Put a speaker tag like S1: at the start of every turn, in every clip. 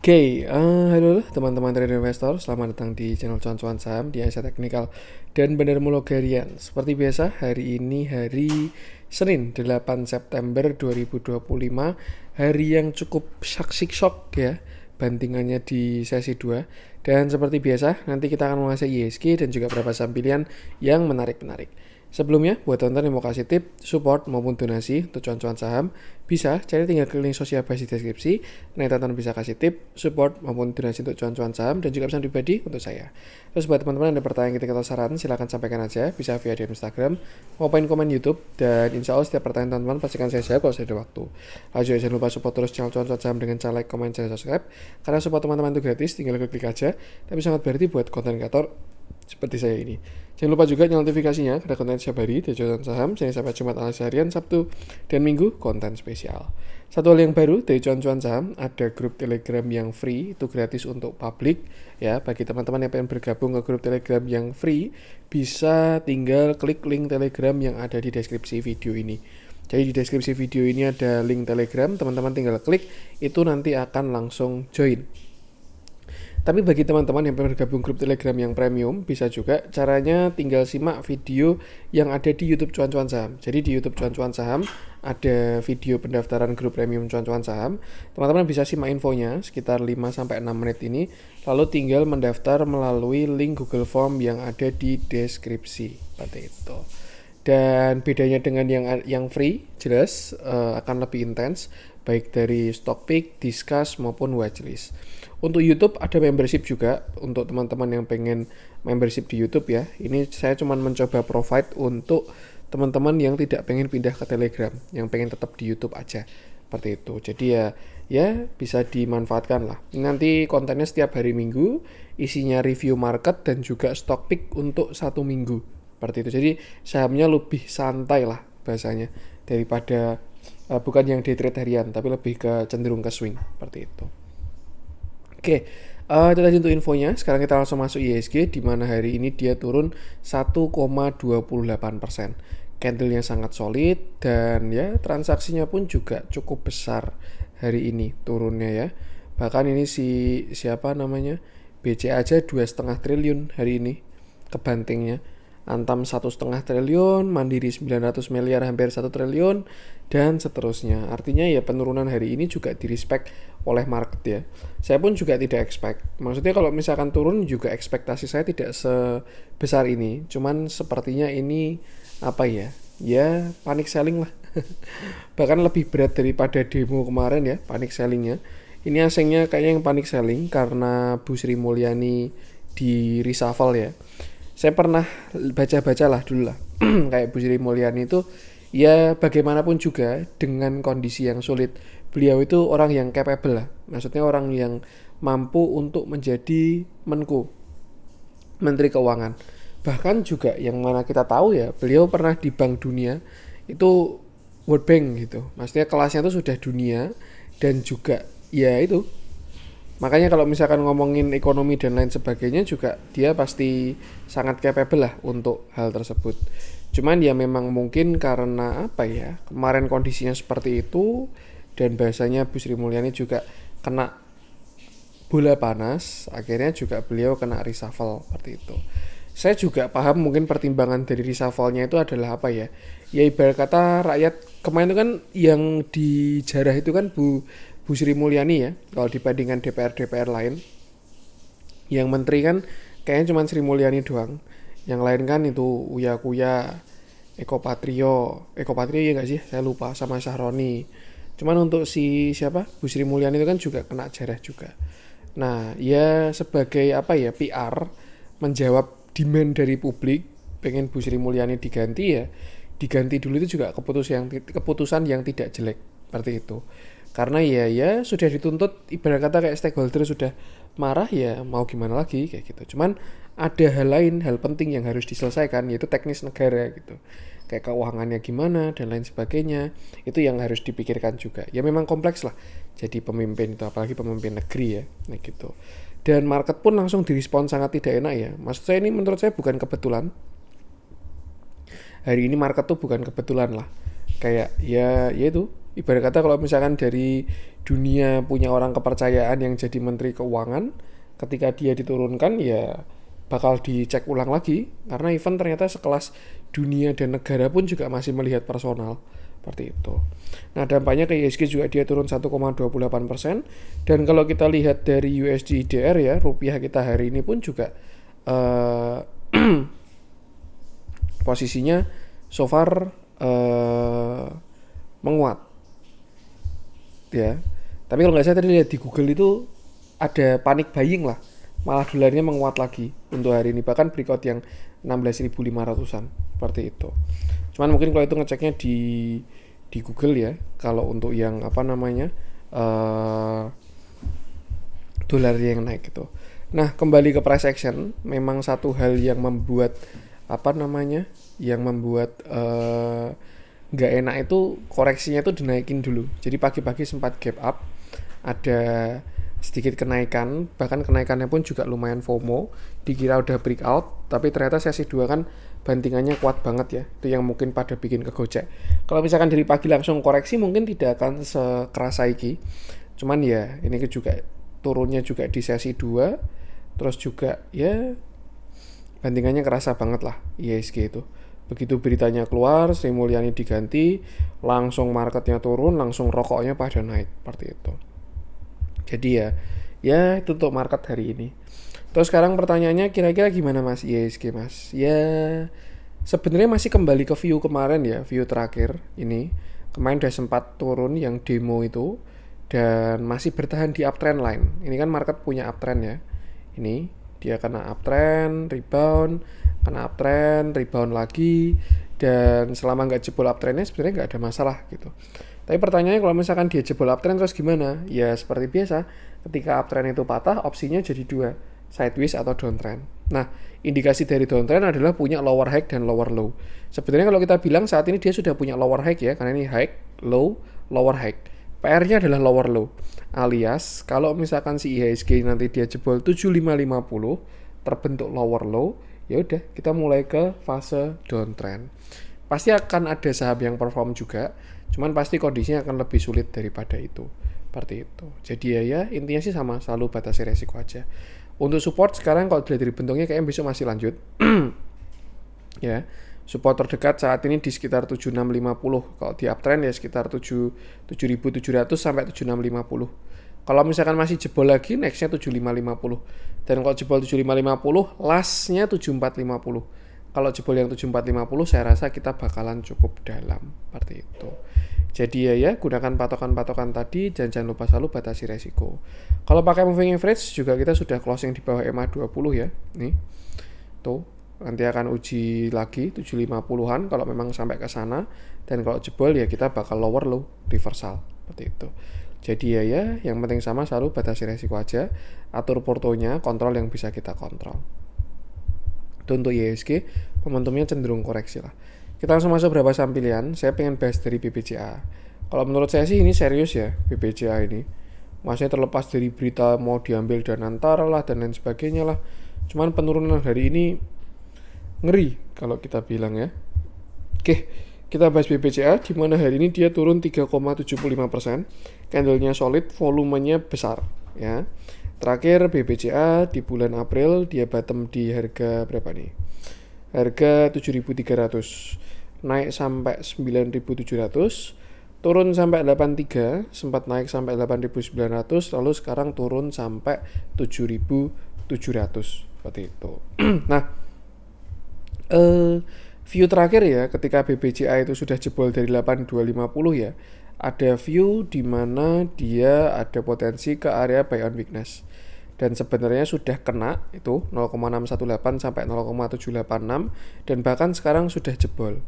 S1: Halo teman-teman trader investor, selamat datang di channel Cuan-Cuan Saham di Asia Teknikal dan Benar Mulogarian. Seperti biasa, hari ini hari Senin 8 September 2025, hari yang cukup shock ya, bantingannya di sesi 2. Dan seperti biasa, nanti kita akan mengulasai ISG dan juga beberapa saham pilihan yang menarik-menarik. Sebelumnya, buat teman-teman yang mau kasih tip, support maupun donasi untuk cuan-cuan saham, bisa cari tinggal klik link sosial base di deskripsi. Nah, teman-teman bisa kasih tip, support maupun donasi untuk cuan-cuan saham dan juga pesan pribadi untuk saya. Terus buat teman-teman ada pertanyaan ketika atau saran, silahkan sampaikan aja, bisa via DM Instagram maupun komen YouTube, dan insya Allah setiap pertanyaan teman-teman pastikan saya jawab kalau saya ada waktu. Lalu juga jangan lupa support terus channel cuan-cuan saham dengan cara like, komen, dan subscribe, karena support teman-teman itu gratis, tinggal klik aja, tapi sangat berarti buat konten kreator seperti saya ini. Jangan lupa juga nyalakan notifikasinya, ada konten setiap hari di Cuan Saham, Senin sampai Jumat alias harian, Sabtu dan Minggu konten spesial. Satu hal yang baru dari Cuan-Cuan Saham, ada grup Telegram yang free, itu gratis untuk publik ya. Bagi teman-teman yang pengen bergabung ke grup Telegram yang free, bisa tinggal klik link Telegram yang ada di deskripsi video ini. Jadi di deskripsi video ini ada link Telegram, teman-teman tinggal klik, itu nanti akan langsung join. Tapi bagi teman-teman yang pengen bergabung grup Telegram yang premium, bisa juga caranya tinggal simak video yang ada di YouTube Cuan-Cuan Saham. Jadi di YouTube Cuan-Cuan Saham ada video pendaftaran grup premium Cuan-Cuan Saham. Teman-teman bisa simak infonya sekitar 5-6 menit ini, lalu tinggal mendaftar melalui link Google Form yang ada di deskripsi. Seperti itu. Dan bedanya dengan yang free, jelas akan lebih intens, baik dari stock pick, discuss maupun watchlist. Untuk YouTube ada membership juga untuk teman-teman yang pengen membership di YouTube ya. Ini saya cuma mencoba provide untuk teman-teman yang tidak pengen pindah ke Telegram, yang pengen tetap di YouTube aja. Seperti itu. Jadi ya bisa dimanfaatkan lah. Nanti kontennya setiap hari Minggu, isinya review market dan juga stock pick untuk 1 minggu. Seperti itu. Jadi sahamnya lebih santai lah bahasanya daripada bukan yang day trade harian, tapi lebih ke cenderung ke swing seperti itu. Oke, itu tadi untuk infonya. Sekarang kita langsung masuk ISG, di mana hari ini dia turun 1,28%. Candle-nya sangat solid dan ya transaksinya pun juga cukup besar hari ini turunnya ya. Bahkan ini siapa namanya, BC aja 2,5 triliun hari ini kebantingnya. Antam 1,5 triliun, Mandiri 900 miliar, hampir 1 triliun, dan seterusnya. Artinya ya penurunan hari ini juga direspek oleh market ya. Saya pun juga tidak expect. Maksudnya kalau misalkan turun juga ekspektasi saya tidak sebesar ini. Cuman sepertinya ini apa ya? Ya panic selling lah. Bahkan lebih berat daripada demo kemarin ya, panic sellingnya. Ini asingnya kayaknya yang panic selling karena Bu Sri Mulyani di reshuffle ya. Saya pernah baca-baca lah dulu lah kayak Bu Sri Mulyani itu ya bagaimanapun juga dengan kondisi yang sulit, beliau itu orang yang capable lah, maksudnya orang yang mampu untuk menjadi Menko, Menteri Keuangan. Bahkan juga yang mana kita tahu ya, beliau pernah di Bank Dunia, itu World Bank gitu, maksudnya kelasnya itu sudah dunia. Dan juga ya itu, makanya kalau misalkan ngomongin ekonomi dan lain sebagainya juga dia pasti sangat capable lah untuk hal tersebut. Cuman ya memang mungkin karena apa ya, kemarin kondisinya seperti itu dan bahasanya Bu Sri Mulyani juga kena bola panas, akhirnya juga beliau kena reshuffle seperti itu. Saya juga paham mungkin pertimbangan dari reshuffle-nya itu adalah apa ya. Ya ibarat kata rakyat kemarin itu kan yang dijarah itu kan Bu Sri Mulyani ya, kalau dibandingkan DPR lain. Yang menteri kan kayaknya cuma Sri Mulyani doang. Yang lain kan itu Uya Kuya, Eko Patrio ya nggak sih? Saya lupa, sama Syahroni. Cuman untuk siapa? Bu Sri Mulyani itu kan juga kena jarah juga. Nah, ya sebagai apa ya, PR menjawab demand dari publik pengen Bu Sri Mulyani diganti ya. Diganti dulu itu juga keputusan yang tidak jelek seperti itu. Karena ya sudah dituntut, ibarat kata kayak stakeholder sudah marah ya mau gimana lagi kayak gitu. Cuman ada hal penting yang harus diselesaikan, yaitu teknis negara gitu. Kayak keuangannya gimana dan lain sebagainya. Itu yang harus dipikirkan juga. Ya memang kompleks lah jadi pemimpin itu, apalagi pemimpin negeri ya, gitu. Dan market pun langsung direspon sangat tidak enak ya. Maksud saya ini menurut saya bukan kebetulan. Hari ini market tuh bukan kebetulan lah. Kayak ya itu Ibarat kata kalau misalkan dari dunia punya orang kepercayaan yang jadi menteri keuangan, ketika dia diturunkan ya bakal dicek ulang lagi karena event ternyata sekelas dunia dan negara pun juga masih melihat personal seperti itu. Nah, dampaknya ke IHSG juga dia turun 1,28%, dan kalau kita lihat dari USD IDR ya, rupiah kita hari ini pun juga posisinya so far menguat ya. Tapi kalau nggak salah tadi lihat di Google itu ada panic buying lah, malah dolarnya menguat lagi untuk hari ini, bahkan breakout yang 16.500-an seperti itu. Cuman mungkin kalau itu ngeceknya di Google ya, kalau untuk yang apa namanya dolar yang naik gitu. Nah, kembali ke price action, memang satu hal yang membuat apa namanya yang membuat nggak enak itu koreksinya itu dinaikin dulu. Jadi pagi-pagi sempat gap up, ada sedikit kenaikan, bahkan kenaikannya pun juga lumayan FOMO, dikira udah breakout, tapi ternyata sesi 2 kan bantingannya kuat banget ya. Itu yang mungkin pada bikin kegocek. Kalau misalkan dari pagi langsung koreksi mungkin tidak akan sekeras iki. Cuman ya ini juga turunnya juga di sesi 2, terus juga ya bantingannya kerasa banget lah IHSG itu. Begitu beritanya keluar, Sri Mulyani diganti, langsung marketnya turun, langsung rokoknya pada naik seperti itu. Jadi ya itu untuk market hari ini. Terus sekarang pertanyaannya kira-kira gimana Mas IHSG Mas? Ya sebenarnya masih kembali ke view kemarin ya, view terakhir ini. Kemarin udah sempat turun yang demo itu dan masih bertahan di uptrend line. Ini kan market punya uptrend ya. Ini dia kena uptrend, rebound lagi, dan selama nggak jebol uptrendnya sebenarnya nggak ada masalah gitu. Tapi pertanyaannya kalau misalkan dia jebol uptrend terus gimana? Ya seperti biasa, ketika uptrend itu patah, opsinya jadi 2, sideways atau downtrend. Nah, indikasi dari downtrend adalah punya lower high dan lower low. Sebenarnya kalau kita bilang saat ini dia sudah punya lower high ya, karena ini high, low, lower high. PR-nya adalah lower low. Alias kalau misalkan si IHSG nanti dia jebol 7550, terbentuk lower low, ya udah kita mulai ke fase downtrend. Pasti akan ada saham yang perform juga, cuman pasti kondisinya akan lebih sulit daripada itu. Seperti itu. Jadi ya intinya sih sama, selalu batasi resiko aja. Untuk support sekarang kalau dilihat dari bentuknya kayaknya besok masih lanjut. Ya. Support terdekat saat ini di sekitar 7650. Kalau di uptrend ya sekitar 7700 sampai 7650. Kalau misalkan masih jebol lagi, nextnya 7550. Dan kalau jebol 7550, lastnya 7450. Kalau jebol yang 7450, saya rasa kita bakalan cukup dalam. Seperti itu. Jadi ya gunakan patokan-patokan tadi, dan jangan lupa selalu batasi resiko. Kalau pakai moving average juga kita sudah closing di bawah EMA 20 ya. Nih. Tuh. Nanti akan uji lagi 750-an kalau memang sampai ke sana, dan kalau jebol ya kita bakal lower low reversal seperti itu. Jadi ya yang penting sama, selalu batasi resiko aja, atur portonya, kontrol yang bisa kita kontrol. Itu untuk IHSG, momentumnya cenderung koreksi lah. Kita langsung masuk berapa saham pilihan. Saya pengen bahas dari BBCA. Kalau menurut saya sih ini serius ya BBCA ini. Maksudnya terlepas dari berita mau diambil dan antara lah dan lain sebagainya lah. Cuman penurunan hari ini ngeri kalau kita bilang ya. Oke, kita bahas BBCA di mana hari ini dia turun 3,75%. Candlenya solid, volumenya besar ya. Terakhir BBCA di bulan April dia bottom di harga berapa nih? Harga 7.300. Naik sampai 9.700, turun sampai 83, sempat naik sampai 8.900, lalu sekarang turun sampai 7.700 seperti itu. Nah, view terakhir ya ketika BBCA itu sudah jebol dari 8250 ya, ada view di mana dia ada potensi ke area buy on weakness, dan sebenarnya sudah kena itu 0,618 sampai 0,786, dan bahkan sekarang sudah jebol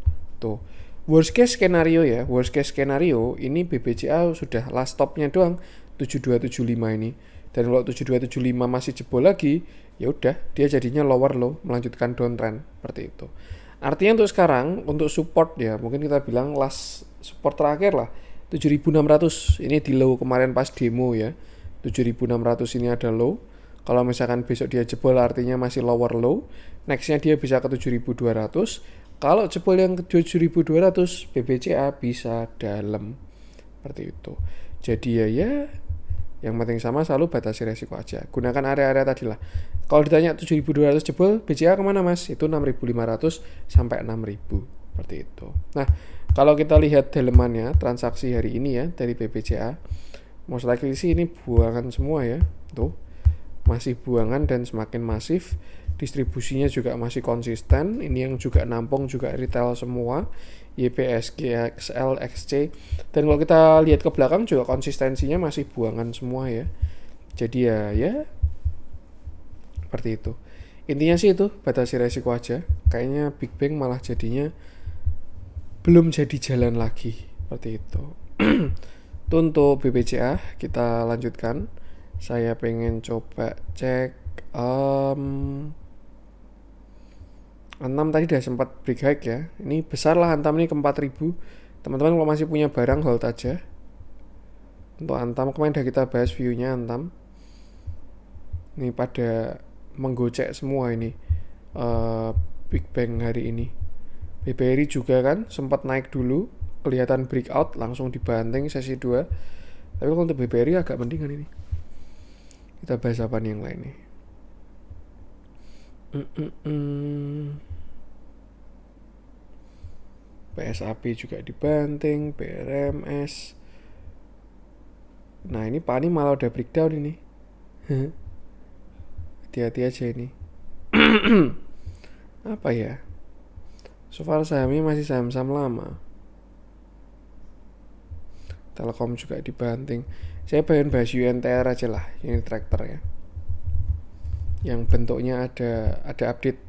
S1: tuh. Worst case skenario ya, worst case skenario ini BBCA sudah last stopnya doang 7275 ini, dan kalau 7275 masih jebol lagi, ya udah dia jadinya lower low, melanjutkan downtrend seperti itu. Artinya untuk sekarang untuk support ya mungkin kita bilang last support terakhir lah 7600. Ini di low kemarin pas demo ya. 7600 ini ada low. Kalau misalkan besok dia jebol artinya masih lower low. Nextnya dia bisa ke 7200. Kalau jebol yang ke 7200 BBCA bisa dalam seperti itu. Jadi ya yang penting sama, selalu batasi resiko aja. Gunakan area-area tadi lah. Kalau ditanya 7.200 jebol, BCA kemana mas? Itu 6.500 sampai 6.000 seperti itu. Nah, kalau kita lihat dalemannya transaksi hari ini ya dari BBCA, most likely sih ini buangan semua ya. Tuh, masih buangan dan semakin masif. Distribusinya juga masih konsisten. Ini yang juga nampung juga retail semua, YPSG, XL, XC. Dan kalau kita lihat ke belakang juga konsistensinya masih buangan semua ya. Jadi ya seperti itu. Intinya sih itu, batasi resiko aja. Kayaknya Big Bang malah jadinya belum jadi jalan lagi seperti itu. Itu untuk BBCA. Kita lanjutkan. Saya pengen coba cek Antam tadi udah sempat break high ya. Ini besar lah Antam ini ke 4.000. Teman-teman kalau masih punya barang hold aja. Untuk Antam kemarin udah kita bahas view-nya Antam. Ini pada menggocek semua ini Big Bang hari ini. BBRI juga kan sempat naik dulu, kelihatan breakout langsung dibanting sesi 2. Tapi kalau untuk BBRI agak mendingan ini. Kita bahas apa nih yang lain nih. PSAP juga dibanting, BRMS. Nah ini Pani malah udah breakdown ini. Hati-hati aja ini. Apa ya? So far sahamnya masih saham-saham lama. Telkom juga dibanting. Saya pengen bahas UNTR aja lah, ini Tractor ya. Yang bentuknya ada update,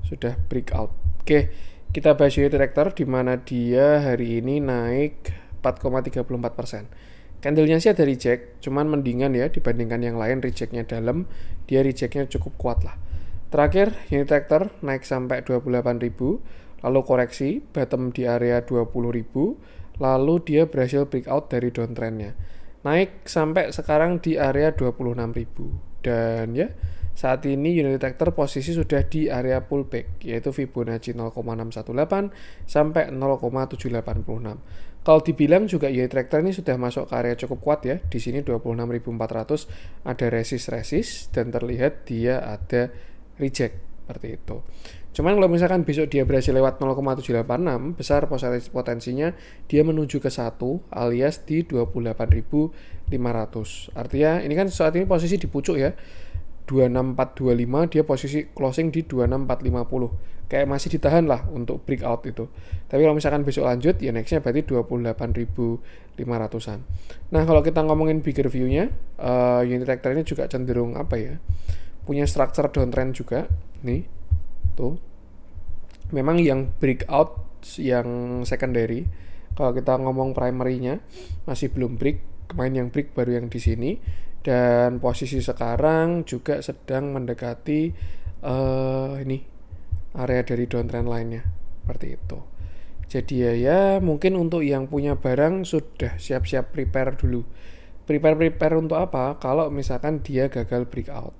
S1: sudah breakout. Oke, kita bahas UNTR di mana dia hari ini naik 4,34%. Candlenya sih ada reject, cuman mendingan ya dibandingkan yang lain. Rejectnya dalam, dia rejectnya cukup kuat lah. Terakhir, UNTR naik sampai 28.000, lalu koreksi, bottom di area 20.000, lalu dia berhasil breakout dari downtrendnya. Naik sampai sekarang di area 26.000. Dan ya, saat ini UNTR posisi sudah di area pullback, yaitu Fibonacci 0,618 sampai 0,786. Kalau dibilang juga UNTR ini sudah masuk ke area cukup kuat ya. Di sini 26.400 ada resist dan terlihat dia ada reject seperti itu. Cuman kalau misalkan besok dia berhasil lewat 0,786, besar potensinya dia menuju ke 1 alias di 28.500. Artinya ini kan saat ini posisi di pucuk ya. 26425, dia posisi closing di 26450. Kayak masih ditahan lah untuk breakout itu. Tapi kalau misalkan besok lanjut ya nextnya berarti 28.500an. Nah kalau kita ngomongin bigger view-nya, UNTR ini juga cenderung apa ya, punya structure downtrend juga nih tuh. Memang yang breakout yang secondary, kalau kita ngomong primary-nya masih belum break. Kemarin yang break baru yang di sini. Dan posisi sekarang juga sedang mendekati ini area dari downtrend lainnya seperti itu. Jadi ya mungkin untuk yang punya barang sudah siap-siap prepare dulu. Prepare untuk apa? Kalau misalkan dia gagal breakout.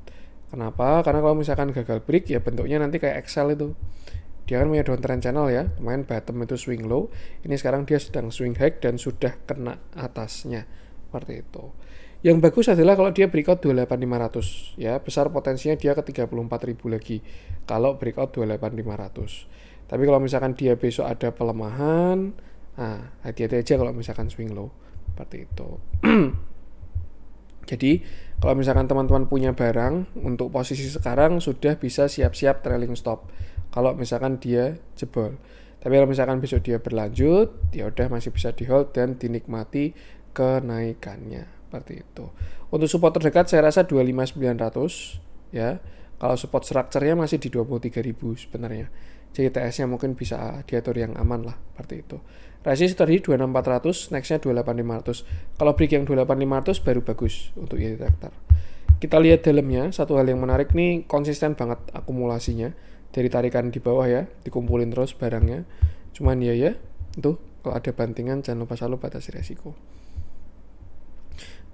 S1: Kenapa? Karena kalau misalkan gagal break ya bentuknya nanti kayak Excel itu. Dia kan punya downtrend channel ya. Kemarin bottom itu swing low. Ini sekarang dia sedang swing high dan sudah kena atasnya. Seperti itu. Yang bagus adalah kalau dia breakout 28.500 ya, besar potensinya dia ke 34.000 lagi kalau breakout 28.500. Tapi kalau misalkan dia besok ada pelemahan, hati-hati aja kalau misalkan swing low seperti itu. Jadi kalau misalkan teman-teman punya barang untuk posisi sekarang sudah bisa siap-siap trailing stop kalau misalkan dia jebol. Tapi kalau misalkan besok dia berlanjut, ya udah masih bisa di hold dan dinikmati kenaikannya. Seperti itu. Untuk support terdekat saya rasa 25.900 ya. Kalau support structure-nya masih di 23.000 sebenarnya. Jadi TS-nya mungkin bisa diatur yang aman lah seperti itu. Resist tadi 26.400, next-nya 28.500. Kalau break yang 28.500 baru bagus untuk UNTR. Kita lihat dalamnya, satu hal yang menarik nih, konsisten banget akumulasinya. Dari tarikan di bawah ya, dikumpulin terus barangnya. Cuman ya itu kalau ada bantingan jangan lupa selalu batasi resiko.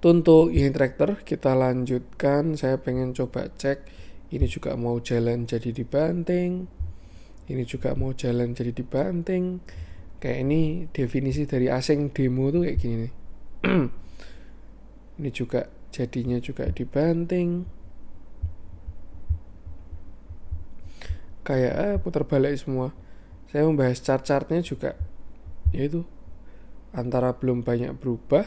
S1: Untuk UNTR kita lanjutkan. Saya pengen coba cek. Ini juga mau jalan jadi dibanting. Ini juga mau jalan jadi dibanting. Kayak ini definisi dari asing demo tuh kayak gini nih. Ini juga jadinya juga dibanting. Kayak putar balik semua. Saya membahas chart-chartnya juga, yaitu antara belum banyak berubah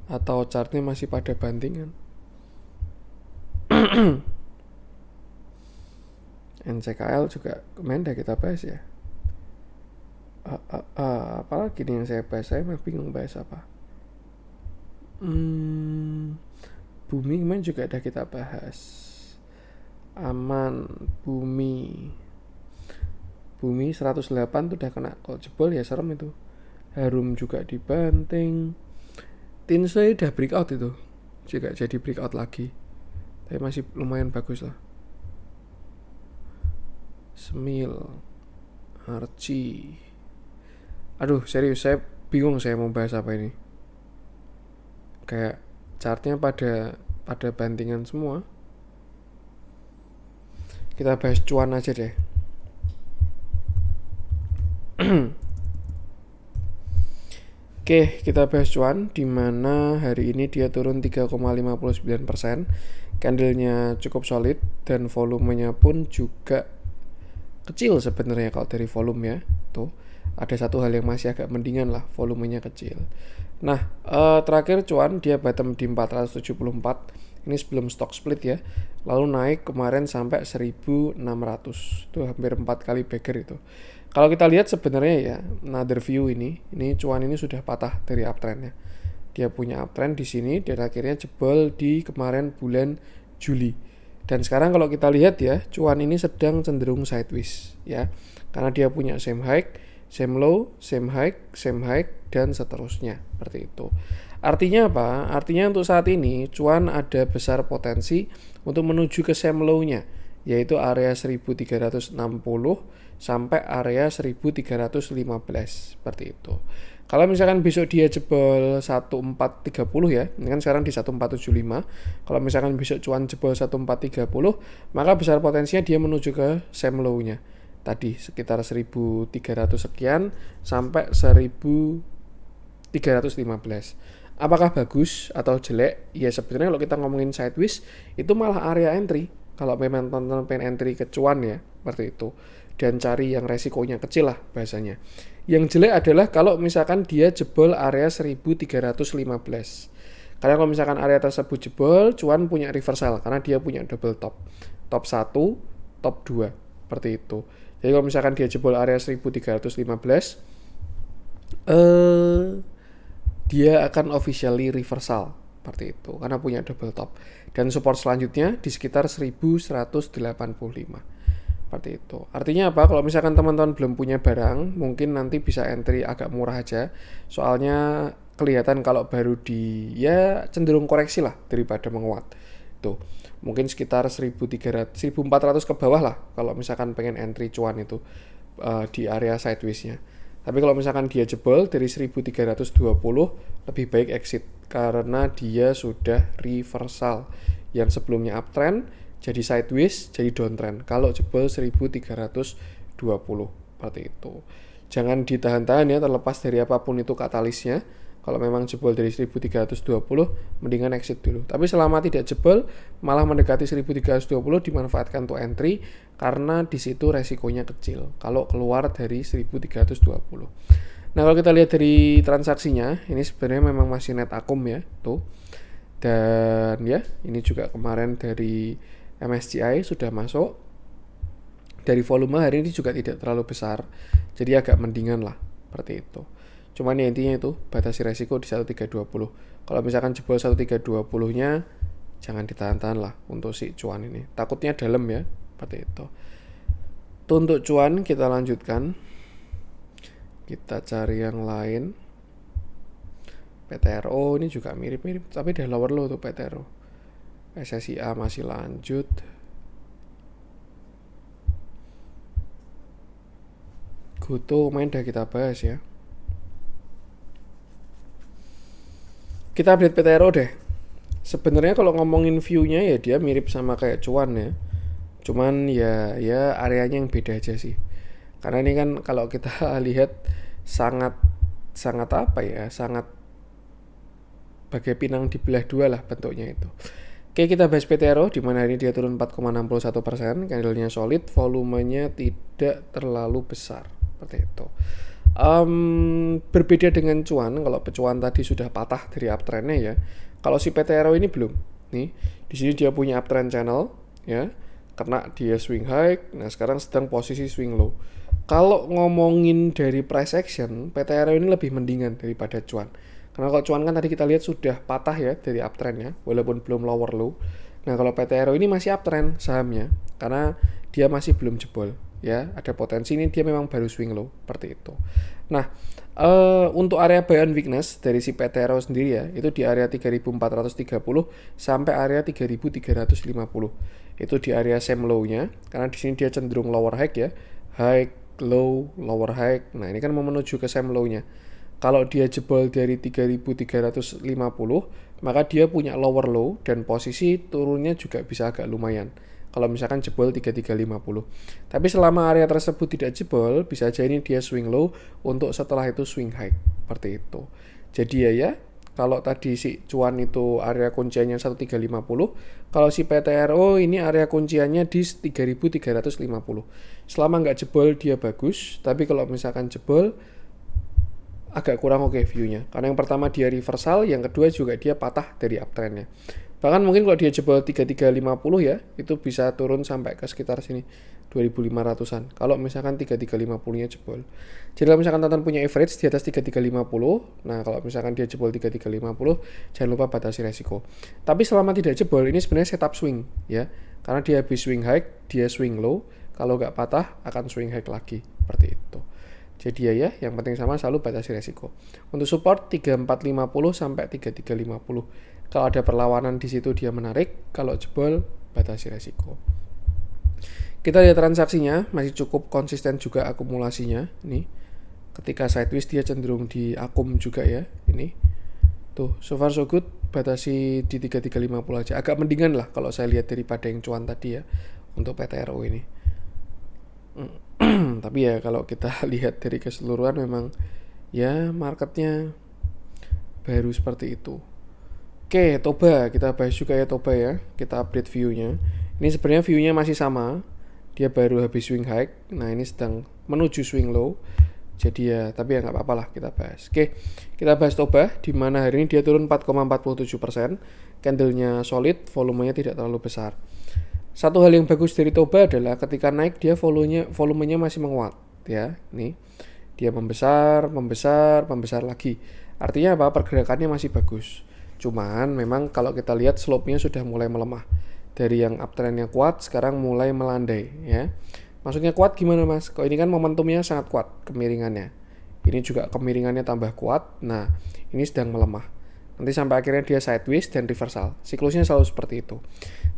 S1: atau chartnya masih pada bantingan. NCKL juga kemarin udah kita bahas ya. Apalagi nih yang saya bahas, saya mah bingung bahas apa. Bumi kemarin juga udah kita bahas. Aman, bumi 108 tuh udah kena, kalau jebol ya serem itu. Harum juga dibanting. Tinsel udah breakout itu, juga jadi breakout lagi, tapi masih lumayan bagus lah. Semil, Archie, aduh serius saya bingung saya mau bahas apa ini. Kayak chartnya pada bantingan semua. Kita bahas cuan aja deh. Oke, kita bahas cuan, dimana hari ini dia turun 3,59%. Candlenya cukup solid dan volumenya pun juga kecil sebenarnya kalau dari volume ya. Tuh, ada satu hal yang masih agak mendingan lah, volumenya kecil. Nah, terakhir cuan dia bottom di 474. Ini sebelum stock split ya. Lalu naik kemarin sampai 1600. Itu hampir 4 kali bagger itu. Kalau kita lihat sebenarnya ya, another view ini cuan ini sudah patah dari uptrendnya. Dia punya uptrend di sini dan akhirnya jebol di kemarin bulan Juli. Dan sekarang kalau kita lihat ya, cuan ini sedang cenderung sideways ya. Karena dia punya same high, same low, same high, dan seterusnya. Seperti itu. Artinya apa? Artinya untuk saat ini cuan ada besar potensi untuk menuju ke same low-nya, yaitu area 1360 sampai area 1315 seperti itu. Kalau misalkan besok dia jebol 1430 ya, ini kan sekarang di 1475. Kalau misalkan besok cuan jebol 1430, maka besar potensinya dia menuju ke same low-nya. Tadi sekitar 1300 sekian sampai 1315. Apakah bagus atau jelek? Ya sebenarnya kalau kita ngomongin sideways itu malah area entry. Kalau memang teman-teman pengen entry ke cuan ya, seperti itu. Dan cari yang resikonya kecil lah bahasanya. Yang jelek adalah kalau misalkan dia jebol area 1315. Karena kalau misalkan area tersebut jebol, cuan punya reversal karena dia punya double top. Top 1, top 2, seperti itu. Jadi kalau misalkan dia jebol area 1315, dia akan officially reversal seperti itu karena punya double top. Dan support selanjutnya di sekitar 1185. Seperti itu. Artinya apa? Kalau misalkan teman-teman belum punya barang, mungkin nanti bisa entry agak murah aja. Soalnya kelihatan kalau baru di ya cenderung koreksi lah daripada menguat. Tuh. Mungkin sekitar 1300 1400 ke bawah lah kalau misalkan pengen entry cuan itu di area sideways-nya. Tapi kalau misalkan dia jebol dari 1320, lebih baik exit karena dia sudah reversal. Yang sebelumnya uptrend jadi sideways, jadi downtrend. Kalau jebol 1320 seperti itu. Jangan ditahan-tahan ya, terlepas dari apapun itu katalisnya. Kalau memang jebol dari 1320, mendingan exit dulu. Tapi selama tidak jebol, malah mendekati 1320 dimanfaatkan untuk entry karena di situ resikonya kecil. Kalau keluar dari 1320. Nah, kalau kita lihat dari transaksinya, ini sebenarnya memang masih net akum ya, tuh. Dan ya, ini juga kemarin dari MSCI sudah masuk. Dari volume hari ini juga tidak terlalu besar, jadi agak mendingan lah, seperti itu. Cuman ya intinya itu, batasi resiko di 1320. Kalau misalkan jebol 1320-nya, jangan ditahan-tahan lah untuk si cuan ini. Takutnya dalam ya, seperti itu. Untuk cuan kita lanjutkan. Kita cari yang lain. PTRO ini juga mirip-mirip, tapi udah lower low tuh PTRO. SSIA masih lanjut. Goto main udah kita bahas ya. Kita update PTRO deh. Sebenarnya kalau ngomongin view-nya ya dia mirip sama kayak cuan ya. Cuman ya areanya yang beda aja sih. Karena ini kan kalau kita lihat sangat sangat apa ya, sangat bagai pinang dibelah dua lah bentuknya itu. Oke, kita bahas PTRO di mana ini dia turun 4,61%, candlenya solid, volumenya tidak terlalu besar seperti itu. Berbeda dengan cuan, kalau pecuan tadi sudah patah dari uptrendnya ya. Kalau si PTRO ini belum. Nih, di sini dia punya uptrend channel ya. Kena dia swing high, nah sekarang sedang posisi swing low. Kalau ngomongin dari price action, PTRO ini lebih mendingan daripada cuan. Karena kalau cuan kan tadi kita lihat sudah patah ya dari uptrendnya, walaupun belum lower low. Nah kalau PTRO ini masih uptrend sahamnya, karena dia masih belum jebol ya, ada potensi ini dia memang baru swing low seperti itu. Nah untuk area buy on weakness dari si PTRO sendiri ya, itu di area 3430 sampai area 3350. Itu di area same low-nya, karena di sini dia cenderung lower high ya, high low lower high. Nah ini kan mau menuju ke same low-nya. Kalau dia jebol dari 3350, maka dia punya lower low dan posisi turunnya juga bisa agak lumayan. Kalau misalkan jebol 3350. Tapi selama area tersebut tidak jebol, bisa aja ini dia swing low untuk setelah itu swing high. Seperti itu. Jadi ya, kalau tadi si cuan itu area kunciannya 1350, kalau si PTRO ini area kunciannya di 3350. Selama nggak jebol dia bagus, tapi kalau misalkan jebol agak kurang oke view-nya. Karena yang pertama dia reversal, yang kedua juga dia patah dari uptrendnya. Bahkan mungkin kalau dia jebol 3350 ya, itu bisa turun sampai ke sekitar sini 2500-an. Kalau misalkan 3350-nya jebol. Jadi kalau misalkan teman punya average di atas 3350, nah kalau misalkan dia jebol 3350, jangan lupa batasi resiko. Tapi selama tidak jebol, ini sebenarnya setup swing ya. Karena dia habis swing high, dia swing low. Kalau nggak patah, akan swing high lagi. Seperti itu. Jadi ya, yang penting sama selalu batasi resiko. Untuk support 3450 sampai 3350. Kalau ada perlawanan di situ dia menarik, kalau jebol batasi resiko. Kita lihat transaksinya, masih cukup konsisten juga akumulasinya. Ini ketika sideways dia cenderung di akum juga ya. Ini tuh, so far so good, batasi di 3350 aja. Agak mendingan lah kalau saya lihat daripada yang cuan tadi ya untuk PTRO ini. Tapi ya kalau kita lihat dari keseluruhan memang ya marketnya baru seperti itu. Oke, Toba kita bahas juga ya Toba ya. Kita update view-nya. Ini sebenarnya view-nya masih sama. Dia baru habis swing high. Nah ini sedang menuju swing low. Jadi ya, tapi ya nggak apa-apa lah kita bahas. Oke, kita bahas Toba. Di mana hari ini dia turun 4,47%. Candlenya solid, volumenya tidak terlalu besar. Satu hal yang bagus dari Toba adalah ketika naik dia volumenya masih menguat ya. Nih. Dia membesar lagi. Artinya apa? Pergerakannya masih bagus. Cuman memang kalau kita lihat slope-nya sudah mulai melemah. Dari yang uptrend-nya kuat sekarang mulai melandai ya. Maksudnya kuat gimana Mas? Kok ini kan momentumnya sangat kuat kemiringannya. Ini juga kemiringannya tambah kuat. Nah, ini sedang melemah. Nanti sampai akhirnya dia sideways dan reversal. Siklusnya selalu seperti itu.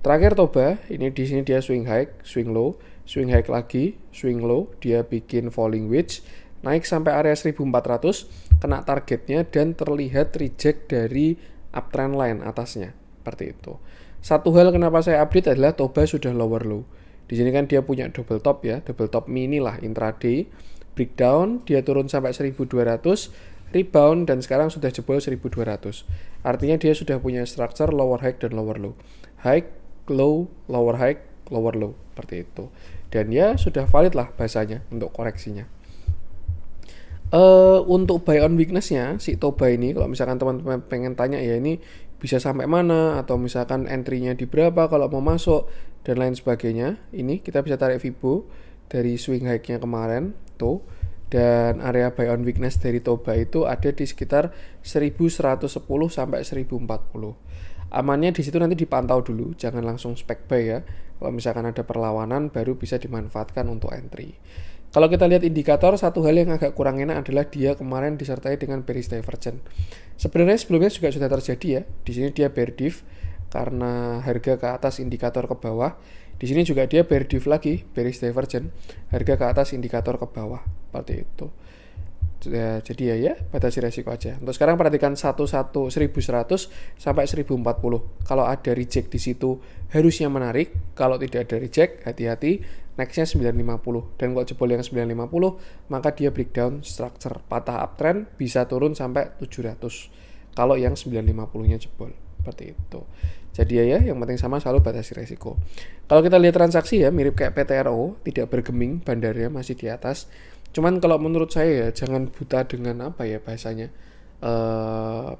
S1: Terakhir Toba, ini di sini dia swing high, swing low, swing high lagi, swing low, dia bikin falling wedge, naik sampai area 1400, kena targetnya dan terlihat reject dari uptrend line atasnya. Seperti itu. Satu hal kenapa saya update adalah Toba sudah lower low. Di sini kan dia punya double top ya, double top mini lah intraday. Breakdown, dia turun sampai 1200, rebound dan sekarang sudah jebol 1200. Artinya dia sudah punya structure lower high dan lower low. High, low, lower high, lower low. Seperti itu. Dan ya sudah valid lah bahasanya untuk koreksinya. Untuk buy on weakness-nya si Toba ini, kalau misalkan teman-teman pengen tanya ya ini bisa sampai mana atau misalkan entry-nya di berapa kalau mau masuk dan lain sebagainya, ini kita bisa tarik Fibo dari swing high-nya kemarin tuh, dan area buy on weakness dari Toba itu ada di sekitar 1110 sampai 1040. Amannya di situ nanti dipantau dulu, jangan langsung spec buy ya. Kalau misalkan ada perlawanan baru bisa dimanfaatkan untuk entry. Kalau kita lihat indikator, satu hal yang agak kurang enak adalah dia kemarin disertai dengan bearish divergence. Sebenarnya sebelumnya juga sudah terjadi ya. Di sini dia bear div karena harga ke atas, indikator ke bawah. Di sini juga dia bear div lagi, bearish divergence, harga ke atas, indikator ke bawah. Seperti itu. Ya, jadi ya batasi resiko aja. Untuk sekarang perhatikan 1100 sampai 1040. Kalau ada reject di situ harusnya menarik. Kalau tidak ada reject, hati-hati. Nextnya 950. Dan kalau jebol yang 950, maka dia breakdown structure. Patah uptrend bisa turun sampai 700. Kalau yang 950-nya jebol. Seperti itu. Jadi ya yang penting sama selalu batasi resiko. Kalau kita lihat transaksi ya mirip kayak PTRO, tidak bergeming, bandarnya masih di atas. Cuman kalau menurut saya ya jangan buta dengan apa ya bahasanya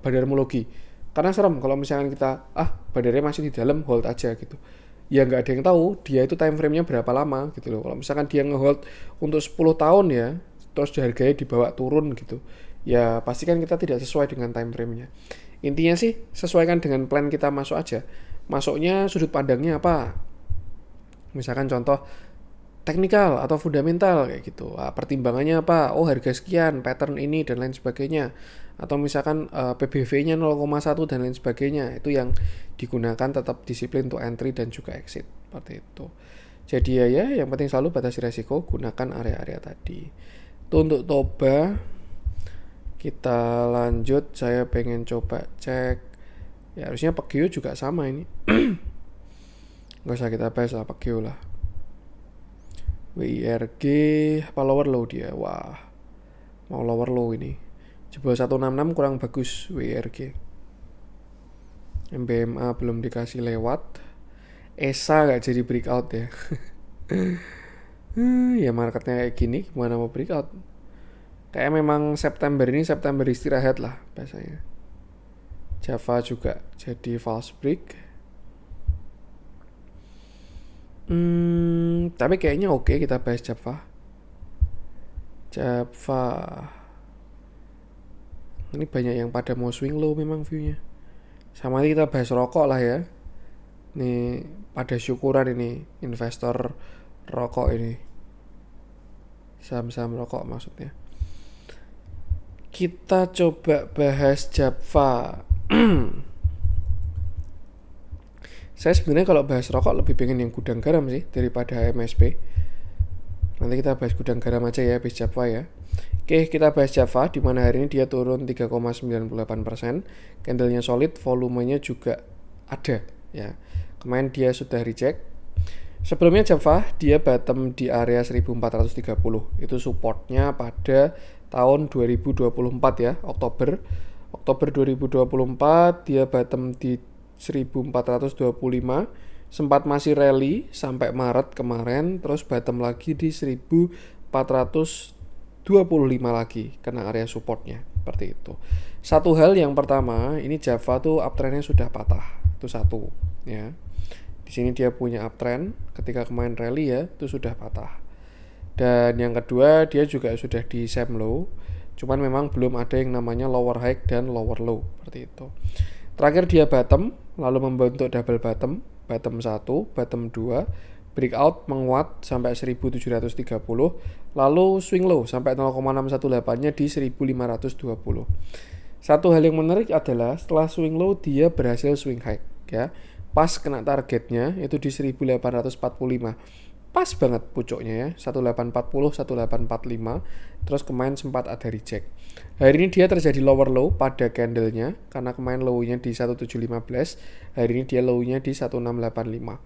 S1: bandarmologi. Karena serem kalau misalkan kita bandarnya masih di dalam, hold aja gitu. Ya nggak ada yang tahu dia itu time frame-nya berapa lama gitu loh. Kalau misalkan dia ngehold untuk 10 tahun ya, terus harganya dibawa turun gitu. Ya pastikan kita tidak sesuai dengan time frame-nya. Intinya sih sesuaikan dengan plan kita masuk aja. Masuknya sudut pandangnya apa? Misalkan contoh teknikal atau fundamental kayak gitu. Pertimbangannya apa? Oh, harga sekian, pattern ini dan lain sebagainya. Atau misalkan PBV-nya 0,1 dan lain sebagainya. Itu yang digunakan, tetap disiplin untuk entry dan juga exit. Seperti itu. Jadi ya yang penting selalu batasi resiko, gunakan area-area tadi. Itu untuk Toba. Kita lanjut, saya pengen coba cek. Ya harusnya Pekio juga sama ini. Gak usah kita bahas lah Pekio lah. WIRG apa lower low dia? Wah, mau lower low ini. Jebol 166 kurang bagus WIRG. MBMA belum dikasih lewat. ESA gak jadi breakout ya. Ya marketnya kayak gini, gimana mau breakout? Kayak memang September istirahat lah biasanya. Java juga jadi false break. Tapi kayaknya oke kita bahas Java. Ini banyak yang pada mau swing low memang viewnya. Sama kita bahas rokok lah ya. Nih pada syukuran ini investor rokok ini. Saham-saham rokok maksudnya. Kita coba bahas Java. Saya sebenarnya kalau bahas rokok lebih pengen yang gudang garam sih daripada MSP. Nanti kita bahas gudang garam aja ya, bahas Java ya. Oke, kita bahas Java di mana hari ini dia turun 3,98%. Candlenya solid, volumenya juga ada ya. Kemarin dia sudah reject. Sebelumnya Java dia bottom di area 1430. Itu supportnya pada tahun 2024 ya, Oktober 2024 dia bottom di 1425, sempat masih rally sampai Maret kemarin, terus bottom lagi di 1425 lagi, kena area supportnya, seperti itu. Satu hal yang pertama, ini Java tuh uptrendnya sudah patah, itu satu ya. Di sini dia punya uptrend, ketika kemarin rally ya, itu sudah patah. Dan yang kedua, dia juga sudah di same low, cuman memang belum ada yang namanya lower high dan lower low, seperti itu. Terakhir dia bottom, lalu membentuk double bottom 1, bottom 2, breakout menguat sampai 1730, lalu swing low sampai 0,618-nya di 1520. Satu hal yang menarik adalah setelah swing low dia berhasil swing high ya. Pas kena targetnya itu di 1845. Pas banget pucuknya ya, 1840, 1845. Terus kemarin sempat ada reject. Hari ini dia terjadi lower low pada candlenya, karena kemarin low-nya di 1715, hari ini dia low-nya di 1685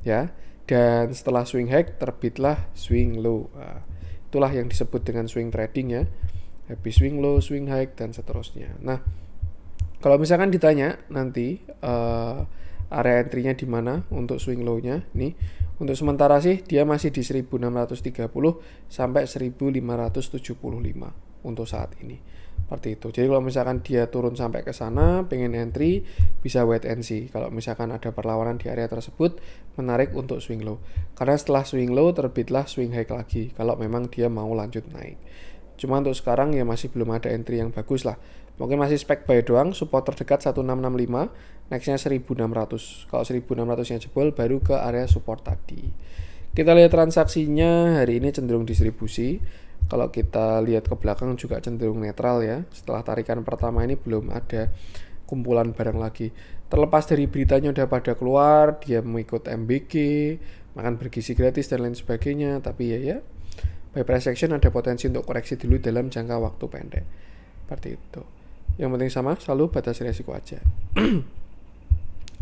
S1: ya. Dan setelah swing high terbitlah swing low. Itulah yang disebut dengan swing trading ya. Habis swing low, swing high dan seterusnya. Nah, kalau misalkan ditanya nanti area entry-nya di mana untuk swing low-nya nih. Untuk sementara sih dia masih di 1630 sampai 1575 untuk saat ini. Seperti itu. Jadi kalau misalkan dia turun sampai ke sana, pengen entry, bisa wait and see. Kalau misalkan ada perlawanan di area tersebut, menarik untuk swing low. Karena setelah swing low terbitlah swing high lagi kalau memang dia mau lanjut naik. Cuma untuk sekarang ya masih belum ada entry yang bagus lah. Mungkin masih spek buy doang, support terdekat 1665, nextnya 1600. Kalau 1600-nya jebol baru ke area support tadi. Kita lihat transaksinya hari ini cenderung distribusi. Kalau kita lihat ke belakang juga cenderung netral ya. Setelah tarikan pertama ini belum ada kumpulan barang lagi. Terlepas dari beritanya udah pada keluar, dia mengikut MBG, makan bergizi gratis dan lain sebagainya. Tapi ya buy price action ada potensi untuk koreksi dulu dalam jangka waktu pendek. Seperti itu. Yang penting sama, selalu batasi resiko aja.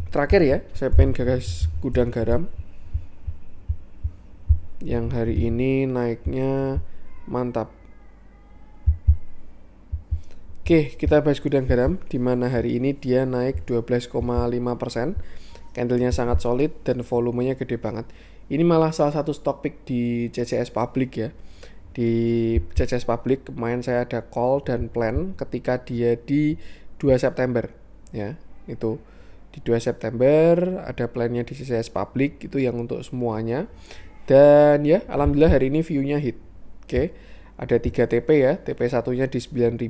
S1: Terakhir ya, saya pengen gagas gudang garam yang hari ini naiknya mantap. Oke, kita bahas gudang garam di mana hari ini dia naik 12,5%. Candlenya sangat solid dan volumenya gede banget. Ini malah salah satu stock pick di CCS Public ya. Di CCS Public kemarin saya ada call dan plan ketika dia di 2 September ya. Itu di 2 September ada plannya di CCS Public itu yang untuk semuanya. Dan ya alhamdulillah hari ini view-nya hit. Oke. Ada 3 TP ya. TP satunya di 9.000,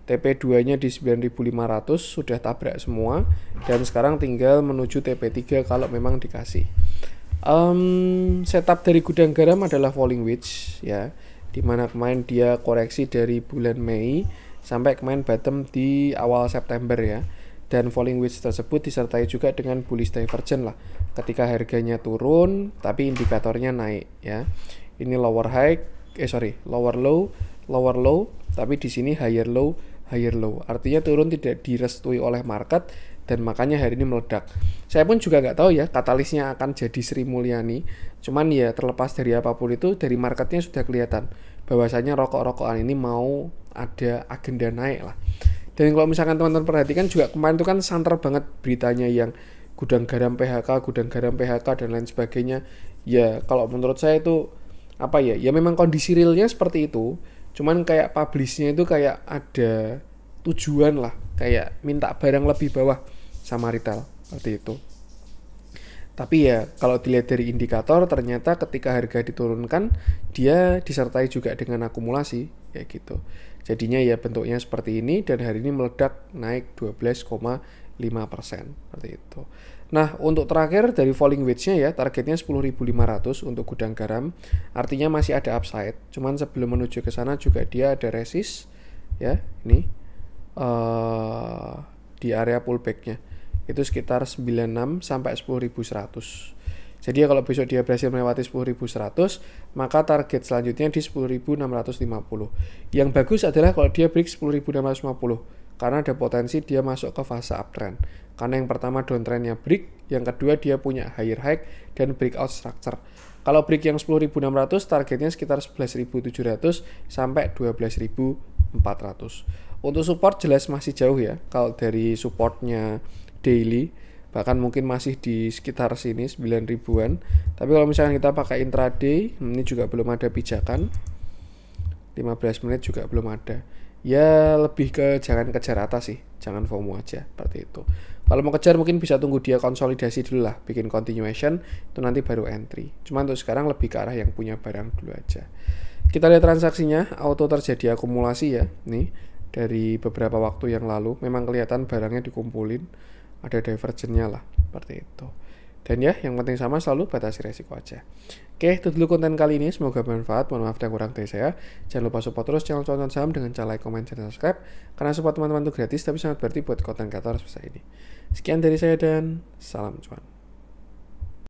S1: TP 2-nya di 9.500 sudah tabrak semua dan sekarang tinggal menuju TP 3 kalau memang dikasih. Setup dari gudang garam adalah falling wedge ya, dimana kemarin dia koreksi dari bulan Mei sampai kemarin bottom di awal September ya, dan falling wedge tersebut disertai juga dengan bullish divergence lah ketika harganya turun tapi indikatornya naik ya. Ini lower low tapi di sini higher low. Artinya turun tidak direstui oleh market dan makanya hari ini meledak. Saya pun juga nggak tahu ya katalisnya akan jadi Sri Mulyani. Cuman ya terlepas dari apapun itu, dari marketnya sudah kelihatan bahwasanya rokok-rokokan ini mau ada agenda naik lah. Dan kalau misalkan teman-teman perhatikan juga kemarin itu kan santer banget beritanya yang gudang garam PHK dan lain sebagainya. Ya kalau menurut saya itu apa ya? Ya memang kondisi realnya seperti itu. Cuman kayak publishnya itu kayak ada tujuan lah, kayak minta barang lebih bawah sama retail seperti itu. Tapi ya kalau dilihat dari indikator ternyata ketika harga diturunkan dia disertai juga dengan akumulasi kayak gitu. Jadinya ya bentuknya seperti ini dan hari ini meledak naik 12,5% seperti itu. Nah untuk terakhir dari falling wedge-nya ya targetnya 10.500 untuk gudang garam, artinya masih ada upside. Cuman sebelum menuju ke sana juga dia ada resist ya, ini di area pullback-nya itu sekitar 96 sampai 10.100. Jadi ya kalau besok dia berhasil melewati 10.100 maka target selanjutnya di 10.650. Yang bagus adalah kalau dia break 10.650 karena ada potensi dia masuk ke fase uptrend. Karena yang pertama downtrendnya break, yang kedua dia punya higher high dan breakout structure. Kalau break yang 10.600 targetnya sekitar 11.700 sampai 12.400. Untuk support jelas masih jauh ya. Kalau dari supportnya daily bahkan mungkin masih di sekitar sini 9.000-an. Tapi kalau misalnya kita pakai intraday, ini juga belum ada pijakan. 15 menit juga belum ada. Ya lebih ke jangan kejar atas sih, jangan FOMO aja seperti itu. Kalau mau kejar mungkin bisa tunggu dia konsolidasi dulu lah, bikin continuation itu nanti baru entry. Cuman untuk sekarang lebih ke arah yang punya barang dulu aja. Kita lihat transaksinya, auto terjadi akumulasi ya, nih dari beberapa waktu yang lalu memang kelihatan barangnya dikumpulin, ada divergennya lah seperti itu. Dan ya yang penting sama selalu batasi resiko aja. Oke, itu dulu konten kali ini, semoga bermanfaat. Mohon maaf dan kurang dari saya. Jangan lupa support terus channel Cuan Saham dengan cara like, comment, dan subscribe, karena support teman-teman itu gratis tapi sangat berarti buat konten kreator seperti ini. Sekian dari saya dan salam cuan.